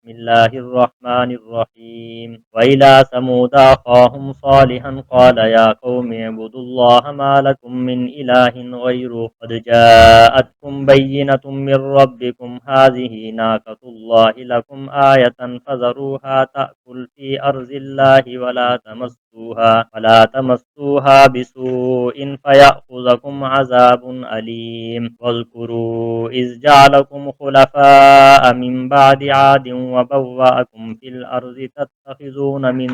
بسم الله الرحمن الرحيم وإلى ثمود أخاهم صالحا قال يا قوم اعبدوا الله ما لكم من إله غيره قد جاءتكم بينة من ربكم هذه ناقة الله لكم آية فذروها تأكل في أرض الله ولا تمسوها بسوء فيأخذكم عذاب أليم واذكروا إذ جعلكم خلفاء من بعد عاد وبوأكم في الأرض تتخذون من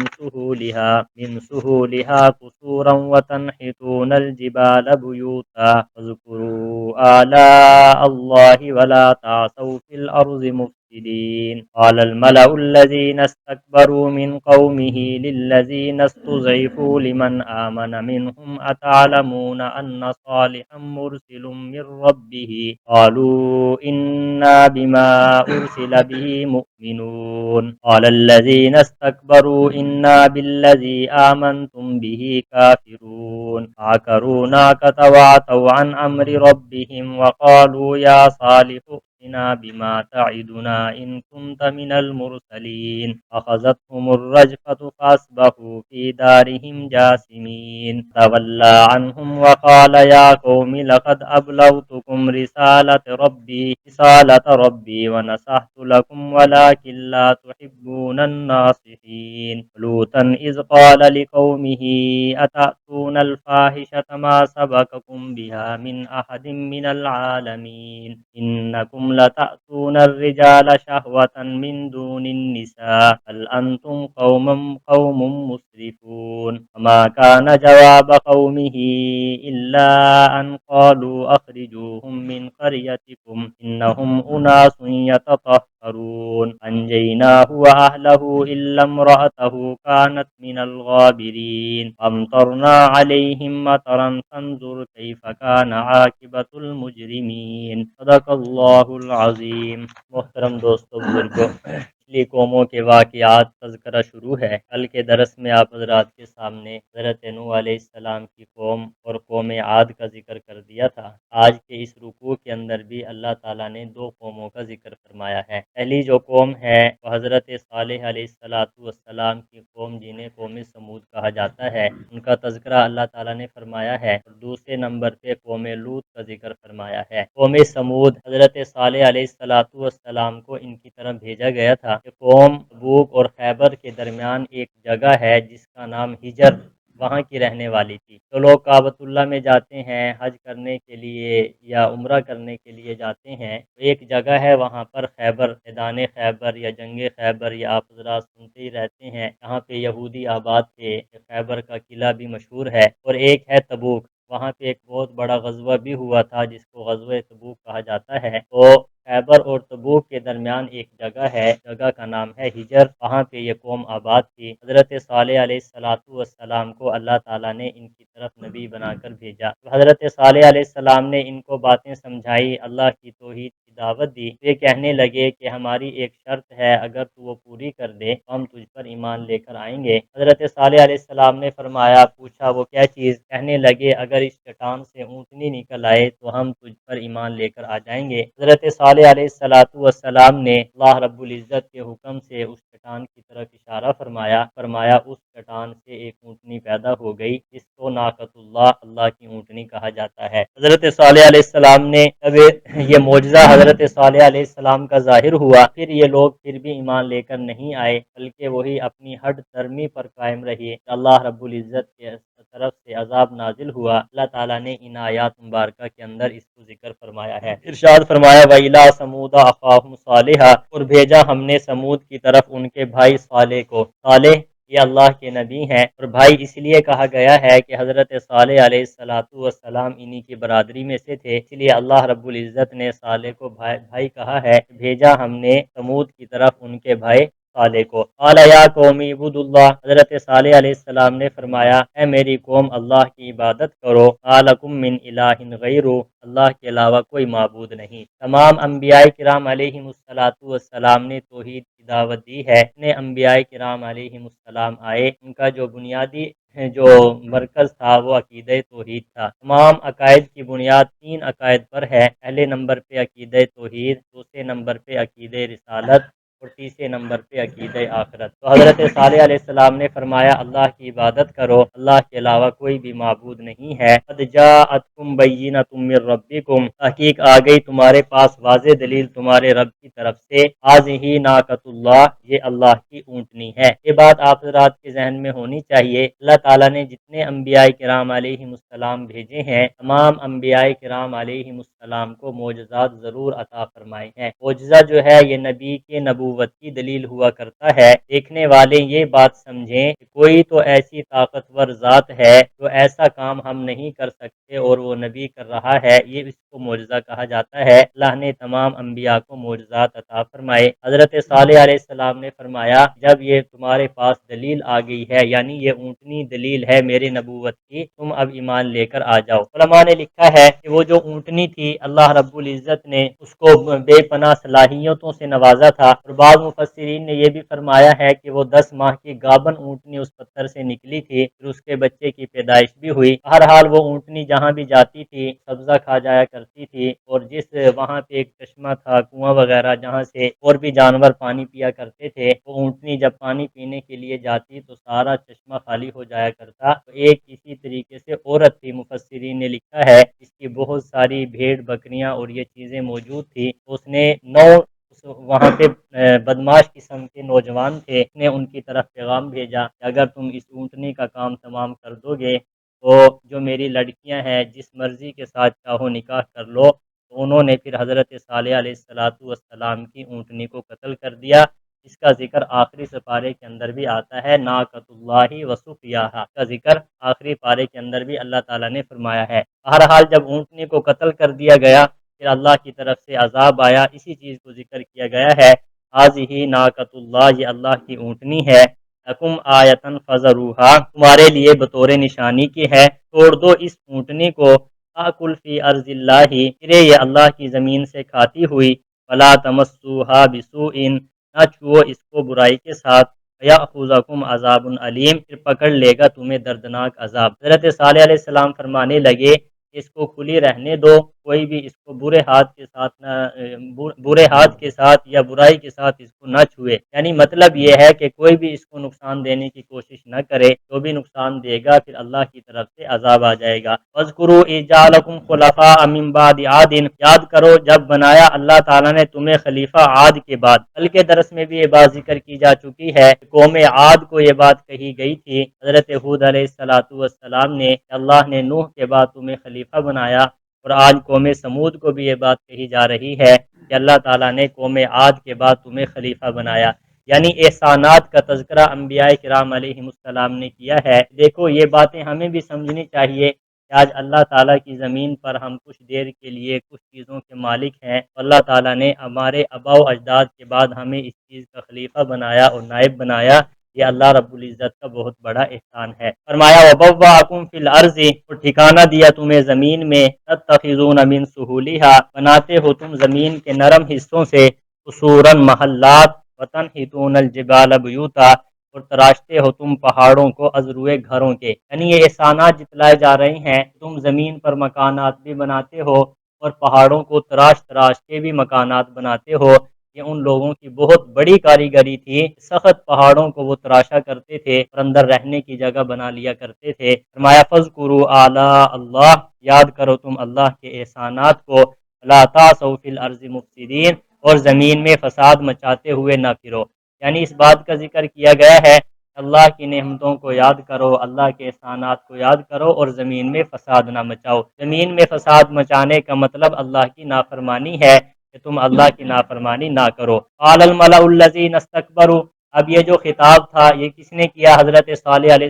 سهولها قصورا وتنحتون الجبال بيوتا واذكروا آلاء الله ولا تعثوا في الأرض مفسدين قال الملأ الذين استكبروا من قومه للذين استضعفوا لمن آمن منهم أتعلمون أن صالحا مرسل من ربه قالوا إنا بما أرسل به مؤمنون قال الذين استكبروا إنا بالذي آمنتم به كافرون عكروا ناقة وعتوا عن أمر ربهم وقالوا يا صالح ائتنا بما تعدنا إن كنت من المرسلين أخذتهم الرجفة فأصبحوا في دارهم جاثمين تولى عنهم وقال يا قوم لقد أبلغتكم رسالة ربي ونصحت لكم ولكن لا تحبون الناصحين لوطا إذ قال لقومه أتأتون الفاحشة ما سبقكم بها من أحد من العالمين إنكم لتأتون الرجال شهوة من دون النساء بل أنتم قوم مسرفون وما كان جواب قومه إلا أن قالوا أخرجوهم من قريتكم إنهم أناس يتطهرون أنجيناه وأهله إلا امرأته كانت من الغابرين أمطرنا عليهم مطرا فانظر كيف كان عاقبة المجرمين صدق اللہ العظیم۔ محترم دوستو بزرگوں، پچھلی قوموں کے واقعات تذکرہ شروع ہے۔ کل کے درس میں آپ حضرات کے سامنے حضرت نوح علیہ السلام کی قوم اور قوم عاد کا ذکر کر دیا تھا۔ آج کے اس رکوع کے اندر بھی اللہ تعالیٰ نے دو قوموں کا ذکر فرمایا ہے۔ پہلی جو قوم ہے وہ حضرت صالح علیہ السلام کی قوم، جنہیں قوم سمود کہا جاتا ہے، ان کا تذکرہ اللہ تعالیٰ نے فرمایا ہے، اور دوسرے نمبر پہ قوم لوط کا ذکر فرمایا ہے۔ قوم سمود حضرت صالح علیہ السلام کو ان کی طرف بھیجا گیا تھا کہ قوم تبوک اور خیبر کے درمیان ایک جگہ ہے جس کا نام ہجر، وہاں کی رہنے والی تھی۔ تو لوگ کعبۃ اللہ میں جاتے ہیں حج کرنے کے لیے یا عمرہ کرنے کے لیے جاتے ہیں، تو ایک جگہ ہے وہاں پر خیبر، میدان خیبر یا جنگ خیبر، یا آپ حضرات سنتے ہی رہتے ہیں، یہاں پہ یہودی آباد تھے، خیبر کا قلعہ بھی مشہور ہے۔ اور ایک ہے تبوک، وہاں پہ ایک بہت بڑا غزوہ بھی ہوا تھا جس کو غزوہ تبوک کہا جاتا ہے۔ تو خیبر اور تبوک کے درمیان ایک جگہ ہے، جگہ کا نام ہے ہجر، وہاں پہ یہ قوم آباد تھی۔ حضرت صالح علیہ السلام کو اللہ تعالیٰ نے ان کی طرف نبی بنا کر بھیجا۔ حضرت صالح علیہ السلام نے ان کو باتیں سمجھائی، اللہ کی توحید کی دعوت دی۔ یہ کہنے لگے کہ ہماری ایک شرط ہے، اگر تو وہ پوری کر دے تو ہم تجھ پر ایمان لے کر آئیں گے۔ حضرت صالح علیہ السلام نے فرمایا، پوچھا وہ کیا چیز؟ کہنے لگے اگر اس چٹان سے اونٹنی نکل آئے تو ہم تجھ پر ایمان لے کر آ جائیں گے۔ حضرت صالح علیہ السلام نے اللہ رب العزت کے حکم سے اس چٹان کی طرف اشارہ فرمایا اس چٹان سے ایک اونٹنی پیدا ہو گئی جس کو ناقۃ اللہ، اللہ کی اونٹنی کہا جاتا ہے۔ حضرت صالح علیہ السلام نے جب یہ معجزہ حضرت صالح علیہ السلام کا ظاہر ہوا، پھر یہ لوگ پھر بھی ایمان لے کر نہیں آئے، بلکہ وہی اپنی ہٹ درمی پر قائم رہے۔ اللہ رب العزت کے طرف سے عذاب نازل ہوا۔ اللہ تعالیٰ نے ان آیات مبارکہ کے اندر اس کو ذکر فرمایا ہے۔ ارشاد فرمایا وَإِلَىٰ ثَمُودَ أَخَاهُمْ صَالِحًا، اور بھیجا ہم نے سمود کی طرف ان کے بھائی صالح کو۔ صالح یہ اللہ کے نبی ہیں، اور بھائی اس لیے کہا گیا ہے کہ حضرت صالح علیہ السلام انہی کی برادری میں سے تھے، اس لیے اللہ رب العزت نے صالح کو بھائی کہا ہے۔ بھیجا ہم نے سمود کی طرف ان کے بھائی صالح کو۔ قال یا قوم اعبدوا اللہ، حضرت صالح علیہ السلام نے فرمایا اے میری قوم اللہ کی عبادت کرو، ما لکم من الہ غیرہ، اللہ کے علاوہ کوئی معبود نہیں۔ تمام انبیاء کرام علیہم السلام نے توحید کی دعوت دی ہے۔ اتنے انبیاء کرام علیہم السلام آئے، ان کا جو بنیادی جو مرکز تھا وہ عقیدہ توحید تھا۔ تمام عقائد کی بنیاد تین عقائد پر ہے۔ پہلے نمبر پہ عقیدہ توحید، دوسرے نمبر پہ عقیدہ رسالت، اور تیسرے نمبر پہ عقیدہ آخرت۔ تو حضرت صالح علیہ السلام نے فرمایا اللہ کی عبادت کرو، اللہ کے علاوہ کوئی بھی معبود نہیں ہے۔ قد جاءتکم بینۃ من ربکم، تحقیق آ گئی تمہارے پاس واضح دلیل تمہارے رب کی طرف سے، ھذہ ناقۃ اللہ، یہ اللہ کی اونٹنی ہے۔ یہ بات آپ حضرات کے ذہن میں ہونی چاہیے، اللہ تعالیٰ نے جتنے انبیاء کرام علیہ السلام بھیجے ہیں، تمام انبیاء کرام علیہ السلام کو معجزات ضرور عطا فرمائے ہیں۔ معجزہ جو ہے یہ نبی کے نبوت کی دلیل ہوا کرتا ہے۔ دیکھنے والے یہ بات سمجھیں کہ کوئی تو ایسی طاقتور ذات ہے جو ایسا کام ہم نہیں کر سکتے اور وہ نبی کر رہا ہے، یہ اس کو معجزہ کہا جاتا ہے۔ اللہ نے تمام انبیاء کو معجزات عطا فرمائے۔ حضرت صالح علیہ السلام نے فرمایا جب یہ تمہارے پاس دلیل آ گئی ہے، یعنی یہ اونٹنی دلیل ہے میرے نبوت کی، تم اب ایمان لے کر آ جاؤ۔ علماء نے لکھا ہے کہ وہ جو اونٹنی تھی اللہ رب العزت نے اس کو بے پناہ صلاحیتوں سے نوازا تھا، اور بعض مفسرین نے یہ بھی فرمایا ہے کہ وہ 10 ماہ کی گابن اونٹنی اس پتھر سے نکلی تھی، پھر اس کے بچے کی پیدائش بھی ہوئی۔ ہر حال وہ اونٹنی جہاں بھی جاتی تھی سبزہ کھا جایا کرتی تھی، اور جس وہاں پہ ایک چشمہ تھا، کنواں وغیرہ جہاں سے اور بھی جانور پانی پیا کرتے تھے، وہ اونٹنی جب پانی پینے کے لیے جاتی تو سارا چشمہ خالی ہو جایا کرتا۔ تو ایک اسی طریقے سے عورت تھی، مفسرین نے لکھا ہے اس کی بہت ساری بھیڑ بکریاں اور یہ چیزیں موجود تھی، اس نے 9 وہاں پہ بدماش قسم کے نوجوان تھے، نے ان کی طرف پیغام بھیجا کہ اگر تم اس اونٹنی کا کام تمام کر دو گے تو جو میری لڑکیاں ہیں جس مرضی کے ساتھ چاہو نکاح کر لو۔ تو انہوں نے پھر حضرت صالح علیہ السلام کی اونٹنی کو قتل کر دیا۔ اس کا ذکر آخری سپارے کے اندر بھی آتا ہے، ناقۃ اللہ وصفیہا کا ذکر آخری پارے کے اندر بھی اللہ تعالیٰ نے فرمایا ہے۔ بہرحال جب اونٹنی کو قتل کر دیا گیا، پھر اللہ کی طرف سے عذاب آیا، اسی چیز کو ذکر کیا گیا ہے، ھذہ ناقۃ اللہ، یہ اللہ کی اونٹنی ہے، لکم آیۃ فذروھا، تمہارے لیے بطور نشانی کی ہے، چھوڑ دو اس اونٹنی کو، تاکل فی ارض اللہ، پھرے یہ اللہ کی زمین سے کھاتی ہوئی، ولا تمسوھا بسوء، نہ چھو اس کو برائی کے ساتھ، یأخذکم عذاب علیم، پھر پکڑ لے گا تمہیں دردناک عذاب۔ حضرت صالح علیہ السلام فرمانے لگے اس کو کھلی رہنے دو، کوئی بھی اس کو برے ہاتھ کے ساتھ یا برائی کے ساتھ اس کو نہ چھوئے، یعنی مطلب یہ ہے کہ کوئی بھی اس کو نقصان دینے کی کوشش نہ کرے، جو بھی نقصان دے گا پھر اللہ کی طرف سے عذاب آ جائے گا۔ وَاذْكُرُوا إِذْ جَعَلَكُمْ خُلَفَاءَ مِنْ بَعْدِ عَادٍ، یاد کرو جب بنایا اللہ تعالیٰ نے تمہیں خلیفہ عاد کے بعد۔ کل کے درس میں بھی یہ بات ذکر کی جا چکی ہے، قوم عاد کو یہ بات کہی گئی تھی حضرت ہود علیہ السلام نے، کہ اللہ نے نوح کے بعد تمہیں خلیفہ بنایا، اور آج قوم سمود کو بھی یہ بات کہی جا رہی ہے کہ اللہ تعالیٰ نے قوم عاد کے بعد تمہیں خلیفہ بنایا، یعنی احسانات کا تذکرہ انبیاء کرام علیہ السلام نے کیا ہے۔ دیکھو یہ باتیں ہمیں بھی سمجھنی چاہیے کہ آج اللہ تعالیٰ کی زمین پر ہم کچھ دیر کے لیے کچھ چیزوں کے مالک ہیں، اللہ تعالیٰ نے ہمارے آباء و اجداد کے بعد ہمیں اس چیز کا خلیفہ بنایا اور نائب بنایا، یہ اللہ رب العزت کا بہت بڑا احسان ہے۔ فرمایا وَبَوَّأَکُم فِی الْأَرْضِ، اور ٹھکانہ دیا تمہیں زمین میں، تَتَّخِذُونَ مِن سُہُولِہَا، بناتے ہو تم زمین کے نرم حصوں سے، قصوراً محلات، وَتَنْحِتُونَ الْجِبَالَ بُیُوتًا، اور تراشتے ہو تم پہاڑوں کو ازروئے گھروں کے، یعنی یہ احسانات جتلائے جا رہے ہیں، تم زمین پر مکانات بھی بناتے ہو اور پہاڑوں کو تراش تراش کے بھی مکانات بناتے ہو۔ یہ ان لوگوں کی بہت بڑی کاریگری تھی، سخت پہاڑوں کو وہ تراشا کرتے تھے اور اندر رہنے کی جگہ بنا لیا کرتے تھے۔ فرمایا فاذکروا آلاء اللہ، یاد کرو تم اللہ کے احسانات کو، لا تعثوا فی الارض مفسدین، اور زمین میں فساد مچاتے ہوئے نہ پھرو، یعنی اس بات کا ذکر کیا گیا ہے اللہ کی نعمتوں کو یاد کرو، اللہ کے احسانات کو یاد کرو اور زمین میں فساد نہ مچاؤ۔ زمین میں فساد مچانے کا مطلب اللہ کی نافرمانی ہے کہ تم اللہ کی نافرمانی نہ کرو۔ قال الملأ الذین استکبروا، اب یہ جو خطاب تھا یہ کس نے کیا؟ حضرت صالح علیہ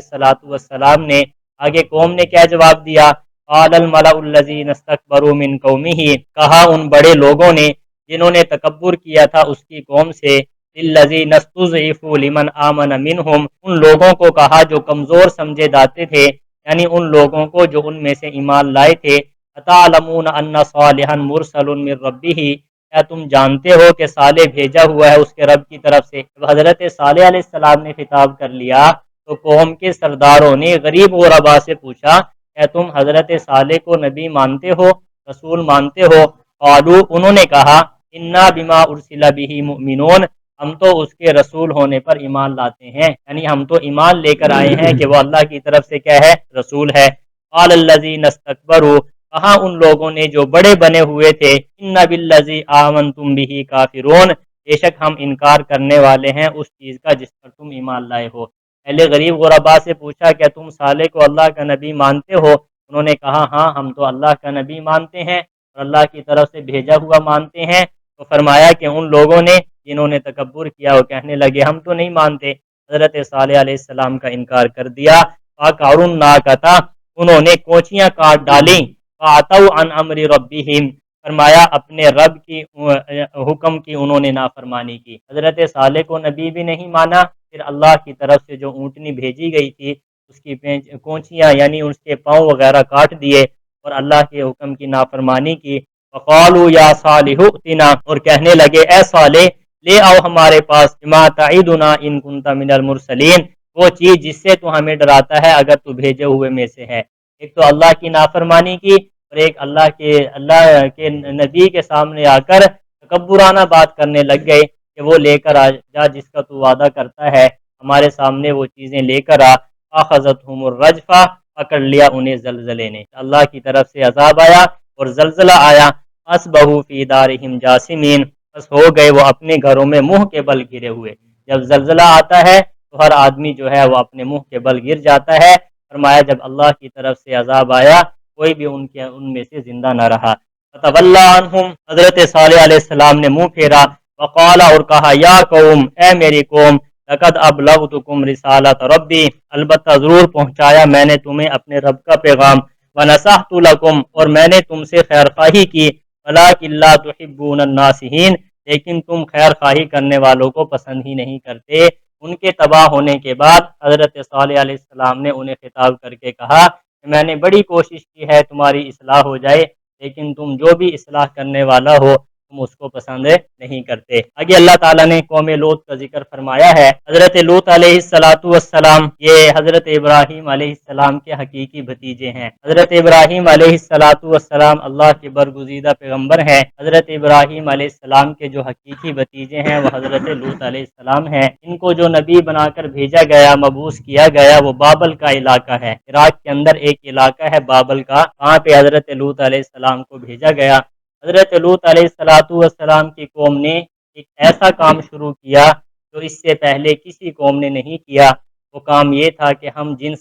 السلام نے۔ آگے قوم نے کیا جواب دیا؟ قال الملأ الذین استکبروا من قومہ، کہا ان بڑے لوگوں نے جنہوں نے تکبر کیا تھا اس کی قوم سے، الذین استضعفوا لمن آمن منہم، ان لوگوں کو کہا جو کمزور سمجھے جاتے تھے، یعنی ان لوگوں کو جو ان میں سے ایمان لائے تھے، اتعلمون ان صالحا مرسل من ربہ، کیا تم جانتے ہو کہ صالح بھیجا ہوا ہے اس کے رب کی طرف سے؟ جب حضرت صالح علیہ السلام نے خطاب کر لیا تو قوم کے سرداروں نے غریب غربا سے پوچھا کیا تم حضرت صالح کو نبی مانتے ہو، رسول مانتے ہو؟ قالوا، انہوں نے کہا، انا بما ارسل بہ مؤمنون، ہم تو اس کے رسول ہونے پر ایمان لاتے ہیں، یعنی ہم تو ایمان لے کر آئے ہیں کہ وہ اللہ کی طرف سے کیا ہے، رسول ہے۔ قال الذین استکبروا، کہا ان لوگوں نے جو بڑے بنے ہوئے تھے، ان بالذی آمنتم بہ کافرون، بے شک ہم انکار کرنے والے ہیں اس چیز کا جس پر تم ایمان لائے ہو۔ پہلے غریب غربا سے پوچھا کیا تم صالح کو اللہ کا نبی مانتے ہو؟ انہوں نے کہا ہاں ہم تو اللہ کا نبی مانتے ہیں اور اللہ کی طرف سے بھیجا ہوا مانتے ہیں۔ تو فرمایا کہ ان لوگوں نے جنہوں نے تکبر کیا وہ کہنے لگے ہم تو نہیں مانتے، حضرت صالح علیہ السلام کا انکار کر دیا۔ فَعَقَرُوا النَّاقَةَ، انہوں نے کوچیاں کاٹ ڈالیں۔ فَعَتَوْا عَنْ أَمْرِ رَبِّهِمْ، فرمایا اپنے رب کی حکم کی انہوں نے نافرمانی کی۔ حضرت صالح کو نبی بھی نہیں مانا، پھر اللہ کی طرف سے جو اونٹنی بھیجی گئی تھی اس کی کونچیاں یعنی اس کے پاؤں وغیرہ کاٹ دیے اور اللہ کے حکم کی نافرمانی کی۔ وَقَالُوا يَا صَالِحُ ائْتِنَا، اور کہنے لگے اے صالح لے آؤ ہمارے پاس، بِمَا تَعِدُنَا إِن كُنتَ مِنَ الْمُرْسَلِينَ، وہ چیز جس سے تو ہمیں ڈراتا ہے اگر تو بھیجے ہوئے میں سے ہے۔ ایک تو اللہ کی نافرمانی کی اور ایک اللہ کے نبی کے سامنے آ کر تکبرانہ بات کرنے لگ گئے کہ وہ لے کر آ جا جس کا تو وعدہ کرتا ہے، ہمارے سامنے وہ چیزیں لے کر آ۔ فَأَخَذَتْهُمُ الرَّجْفَةُ، پکڑ لیا انہیں زلزلے نے، اللہ کی طرف سے عذاب آیا اور زلزلہ آیا۔ فَأَصْبَحُوا فِي دَارِهِمْ جَاثِمِينَ، بس ہو گئے وہ اپنے گھروں میں منہ کے بل گرے ہوئے۔ جب زلزلہ آتا ہے تو ہر آدمی جو ہے وہ اپنے منہ کے بل گر جاتا ہے۔ فرمایا جب اللہ کی طرف سے عذاب آیا کوئی بھی ان میں سے زندہ نہ رہا۔ فَتَوَلَّىٰ عَنْهُمْ، حضرت صالح علیہ السلام نے منہ پھیرا۔ وَقَالَ، اور کہا یا قوم، اے میری قوم، لَقَدْ أَبْلَغْتُكُمْ رِسَالَةَ رَبِّي، البتہ ضرور پہنچایا میں نے تمہیں اپنے رب کا پیغام۔ وَنَصَحْتُ لَكُمْ، اور میں نے تم سے خیر خواہی کی۔ وَلَٰكِن لَّا تُحِبُّونَ النَّاصِحِينَ، لیکن تم خیر خواہی کرنے والوں کو پسند ہی نہیں کرتے۔ ان کے تباہ ہونے کے بعد حضرت صالح علیہ السلام نے انہیں خطاب کر کے کہا کہ میں نے بڑی کوشش کی ہے تمہاری اصلاح ہو جائے، لیکن تم جو بھی اصلاح کرنے والا ہو تم اس کو پسند نہیں کرتے۔ آگے اللہ تعالیٰ نے قوم لوط کا ذکر فرمایا ہے۔ حضرت لوط علیہ السلام یہ حضرت ابراہیم علیہ السلام کے حقیقی بھتیجے ہیں۔ حضرت ابراہیم علیہ السلام اللہ کے برگزیدہ پیغمبر ہیں۔ حضرت ابراہیم علیہ السلام کے جو حقیقی بھتیجے ہیں وہ حضرت لوط علیہ السلام ہیں۔ ان کو جو نبی بنا کر بھیجا گیا، مبعوث کیا گیا، وہ بابل کا علاقہ ہے۔ عراق کے اندر ایک علاقہ ہے بابل کا، وہاں پہ حضرت لوط علیہ السلام کو بھیجا گیا۔ حضرت لوط علیہ السلام کی قوم نے ایک ایسا کام شروع کیا جو اس سے پہلے کسی قوم نے نہیں کیا۔ وہ کام یہ تھا کہ ہم جنس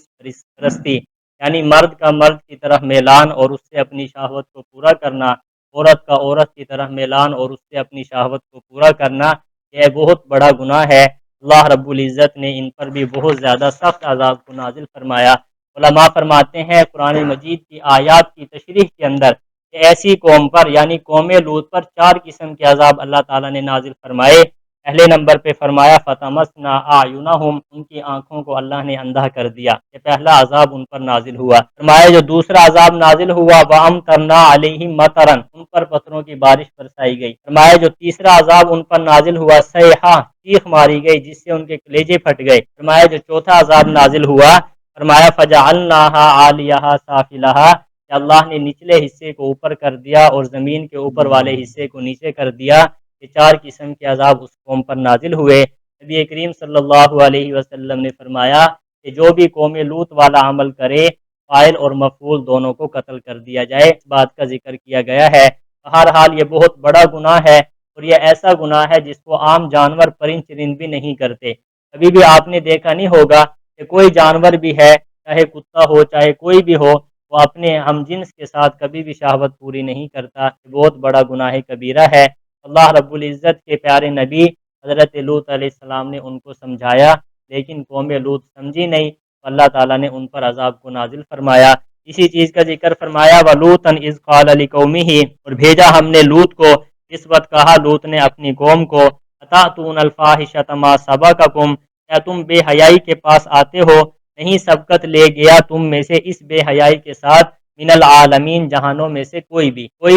پرستی، یعنی مرد کا مرد کی طرف میلان اور اس سے اپنی شہوت کو پورا کرنا، عورت کا عورت کی طرف میلان اور اس سے اپنی شہوت کو پورا کرنا، یہ بہت بڑا گناہ ہے۔ اللہ رب العزت نے ان پر بھی بہت زیادہ سخت عذاب کو نازل فرمایا۔ علماء فرماتے ہیں قرآن مجید کی آیات کی تشریح کے اندر کہ ایسی قوم پر یعنی قوم لوط پر 4 قسم کے عذاب اللہ تعالیٰ نے نازل فرمائے۔ پہلے نمبر پہ فرمایا فَطَمَسْنَا أَعْيُنَهُمْ، ان کی آنکھوں کو اللہ نے اندھا کر دیا، یہ پہلا عذاب ان پر نازل ہوا۔ فرمایا جو دوسرا عذاب نازل ہوا وَأَمْطَرْنَا عَلَيْهِمْ مَطَرًا، ان پر پتھروں کی بارش برسائی گئی۔ فرمایا جو تیسرا عذاب ان پر نازل ہوا صیحہ، چیخ ماری گئی جس سے ان کے کلیجے پھٹ گئے۔ فرمایا جو چوتھا عذاب نازل ہوا، فرمایا فَجَعَلْنَاهَا عَالِيَهَا سَافِلَهَا، کہ اللہ نے نچلے حصے کو اوپر کر دیا اور زمین کے اوپر والے حصے کو نیچے کر دیا۔ یہ 4 قسم کے عذاب اس قوم پر نازل ہوئے۔ نبی کریم صلی اللہ علیہ وسلم نے فرمایا کہ جو بھی قوم لوط والا عمل کرے فاعل اور مفعول دونوں کو قتل کر دیا جائے، اس بات کا ذکر کیا گیا ہے۔ بہرحال یہ بہت بڑا گناہ ہے اور یہ ایسا گناہ ہے جس کو عام جانور پرند چرند بھی نہیں کرتے۔ کبھی بھی آپ نے دیکھا نہیں ہوگا کہ کوئی جانور بھی ہے، چاہے کتا ہو چاہے کوئی بھی ہو، وہ اپنے ہم جنس کے ساتھ کبھی بھی شہوت پوری نہیں کرتا۔ بہت بڑا گناہ کبیرہ ہے۔ اللہ رب العزت کے پیارے نبی حضرت لوط علیہ السلام نے ان کو سمجھایا لیکن قوم لوط سمجھی نہیں، اللہ تعالیٰ نے ان پر عذاب کو نازل فرمایا۔ اسی چیز کا ذکر فرمایا وَلُوطًا إِذْ قَالَ لِقَوْمِهِ، اور بھیجا ہم نے لوط کو اس وقت کہا لوط نے اپنی قوم کو أَتَأْتُونَ الْفَاحِشَةَ مَا سَبَقَكُمْ، کیا تم بے حیائی کے پاس آتے ہو، نہیں سبقت لے گیا تم میں سے اس بے حیائی کے ساتھ من العالمین، جہانوں میں سے کوئی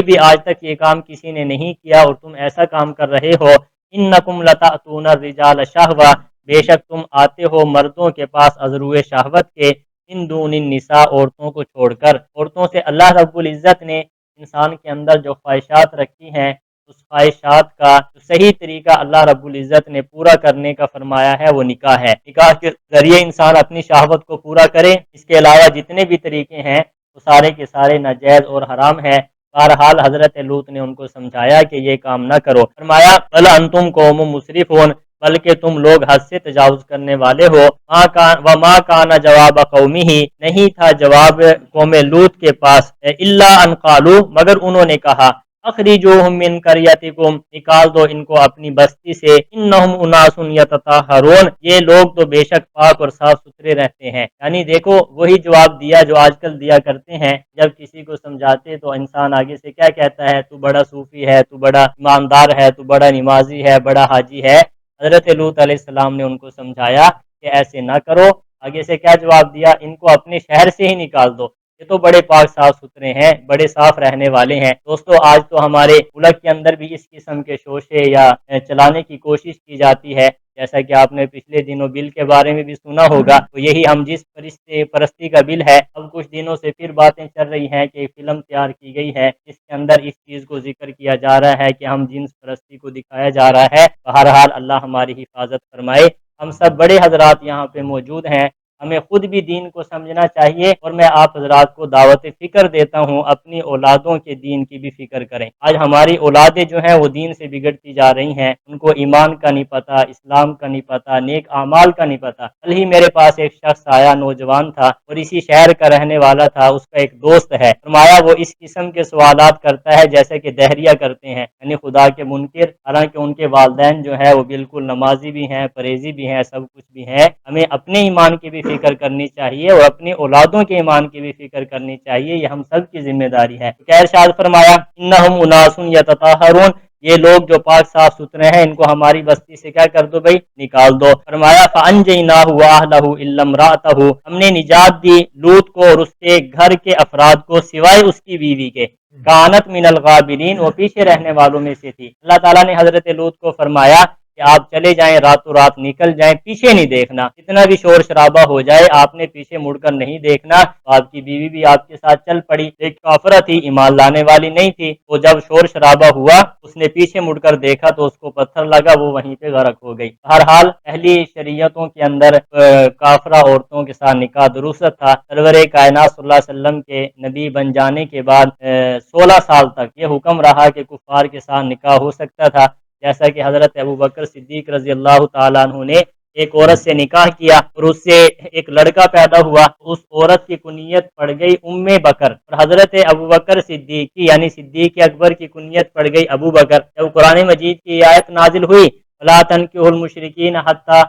بھی آج تک یہ کام کسی نے نہیں کیا اور تم ایسا کام کر رہے ہو۔ انکم لتأتون الرجال شہوہ، بے شک تم آتے ہو مردوں کے پاس ازروئے شہوت کے، من دون النساء، عورتوں کو چھوڑ کر۔ عورتوں سے اللہ رب العزت نے انسان کے اندر جو خواہشات رکھی ہیں اس خواہشات کا جو صحیح طریقہ اللہ رب العزت نے پورا کرنے کا فرمایا ہے وہ نکاح ہے۔ نکاح کے ذریعے انسان اپنی شہوت کو پورا کرے، اس کے علاوہ جتنے بھی طریقے ہیں وہ سارے کے سارے ناجائز اور حرام ہیں۔ بہرحال حضرت لوط نے ان کو سمجھایا کہ یہ کام نہ کرو، فرمایا بل انتم قوم مسرفون، بلکہ تم لوگ حد سے تجاوز کرنے والے ہو۔ وما کان جواب قومہ، نہیں تھا جواب قوم لوط کے پاس، الا ان قالوا، مگر انہوں نے کہا اخرجوہم من قریتکم، نکال دو ان کو اپنی بستی سے، انہم اناس یتطہرون، یہ لوگ تو بے شک پاک اور صاف ستھرے رہتے ہیں۔ یعنی دیکھو وہی جواب دیا جو آج کل دیا کرتے ہیں، جب کسی کو سمجھاتے تو انسان آگے سے کیا کہتا ہے، تو بڑا صوفی ہے، تو بڑا ایماندار ہے، تو بڑا نمازی ہے، بڑا حاجی ہے۔ حضرت لوط علیہ السلام نے ان کو سمجھایا کہ ایسے نہ کرو، آگے سے کیا جواب دیا، ان کو اپنے شہر سے ہی نکال دو، یہ تو بڑے پاک صاف ستھرے ہیں، بڑے صاف رہنے والے ہیں۔ دوستو آج تو ہمارے ملک کے اندر بھی اس قسم کے شوشے یا چلانے کی کوشش کی جاتی ہے، جیسا کہ آپ نے پچھلے دنوں بل کے بارے میں بھی سنا ہوگا، تو یہی ہم جس پرستی کا بل ہے، اب کچھ دنوں سے پھر باتیں چل رہی ہیں کہ فلم تیار کی گئی ہے جس کے اندر اس چیز کو ذکر کیا جا رہا ہے کہ ہم جنس پرستی کو دکھایا جا رہا ہے۔ بہرحال اللہ ہماری حفاظت فرمائے۔ ہم سب بڑے حضرات یہاں پہ موجود ہیں، ہمیں خود بھی دین کو سمجھنا چاہیے، اور میں آپ حضرات کو دعوت فکر دیتا ہوں اپنی اولادوں کے دین کی بھی فکر کریں۔ آج ہماری اولادیں جو ہیں وہ دین سے بگڑتی جا رہی ہیں، ان کو ایمان کا نہیں پتہ، اسلام کا نہیں پتہ، نیک اعمال کا نہیں پتہ۔ کل ہی میرے پاس ایک شخص آیا، نوجوان تھا اور اسی شہر کا رہنے والا تھا، اس کا ایک دوست ہے، فرمایا وہ اس قسم کے سوالات کرتا ہے جیسے کہ دہریہ کرتے ہیں، یعنی خدا کے منکر، حالانکہ ان کے والدین جو ہے وہ بالکل نمازی بھی ہیں، پرہیزی بھی ہیں، سب کچھ بھی ہیں۔ ہمیں اپنے ایمان کی بھی فکر کرنی چاہیے اور اپنے اولادوں کے ایمان کی بھی فکر کرنی چاہیے، یہ ہم سب کی ذمہ داری ہے۔ کیا ارشاد فرمایا، انہم اناس یتطہرون، یہ لوگ جو پاک صاف ستھرے ہیں ان کو ہماری بستی سے کیا کر دو بھائی، نکال دو۔ فرمایا فانجیناہ واہلہ الا امرأتہ، ہم نے نجات دی لوط کو اور اس کے گھر کے افراد کو سوائے اس کی بیوی کے، کانت من الغابرین، وہ پیچھے رہنے والوں میں سے تھی۔ اللہ تعالیٰ نے حضرت لوط کو فرمایا کہ آپ چلے جائیں، راتوں رات نکل جائیں، پیچھے نہیں دیکھنا، کتنا بھی شور شرابہ ہو جائے آپ نے پیچھے مڑ کر نہیں دیکھنا۔ آپ کی بیوی بھی آپ کے ساتھ چل پڑی، ایک کافرہ تھی، ایمان لانے والی نہیں تھی، وہ جب شور شرابہ ہوا اس نے پیچھے مڑ کر دیکھا تو اس کو پتھر لگا، وہ وہیں پہ غرق ہو گئی۔ بہرحال پہلی شریعتوں کے اندر کافرہ عورتوں کے ساتھ نکاح درست تھا۔ سرور کائنات صلی اللہ علیہ وسلم کے نبی بن جانے کے بعد 16 سال تک یہ حکم رہا کہ کفار کے ساتھ نکاح ہو سکتا تھا، جیسا کہ حضرت ابوبکر صدیق رضی اللہ تعالیٰ عنہ نے ایک عورت سے نکاح کیا اور اس سے ایک لڑکا پیدا ہوا، اس عورت کی کنیت پڑ گئی ام بکر، اور حضرت ابوبکر صدیق کی یعنی صدیق اکبر کی کنیت پڑ گئی ابو بکر۔ جب قرآن مجید کی آیت نازل ہوئی وَلَا تَنْكِحُوا الْمُشْرِكِينَ حَتَّى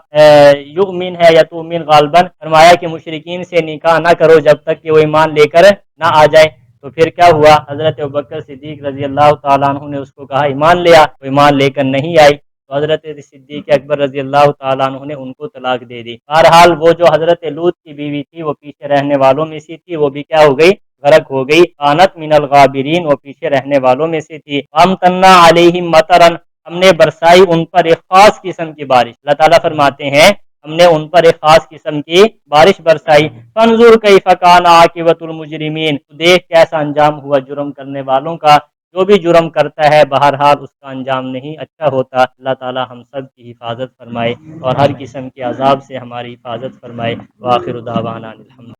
يُؤْمِنْ ہے یا تُؤْمِنْ غالباً، فرمایا کہ مشرکین سے نکاح نہ کرو جب تک کہ وہ ایمان لے کر نہ آ جائے۔ تو پھر کیا ہوا، حضرت ابوبکر صدیق رضی اللہ تعالیٰ عنہ نے اس کو کہا ایمان لے آ، وہ ایمان لے کر نہیں آئی، تو حضرت صدیق اکبر رضی اللہ تعالیٰ عنہ نے ان کو طلاق دے دی۔ بہرحال وہ جو حضرت لوط کی بیوی تھی وہ پیچھے رہنے والوں میں سے تھی، وہ بھی کیا ہو گئی، غرق ہو گئی۔ کانت من الغابرین، وہ پیچھے رہنے والوں میں سے تھی۔ امطرنا علیہم مطرا، ہم نے برسائی ان پر ایک خاص قسم کی بارش۔ اللہ تعالیٰ فرماتے ہیں ہم نے ان پر ایک خاص قسم کی بارش برسائی۔ فانظر کیف کان عاقبۃ المجرمین، دیکھ کیسا انجام ہوا جرم کرنے والوں کا۔ جو بھی جرم کرتا ہے بہرحال اس کا انجام نہیں اچھا ہوتا۔ اللہ تعالیٰ ہم سب کی حفاظت فرمائے اور ہر قسم کے عذاب سے ہماری حفاظت فرمائے۔ وآخر دعوانا الحمد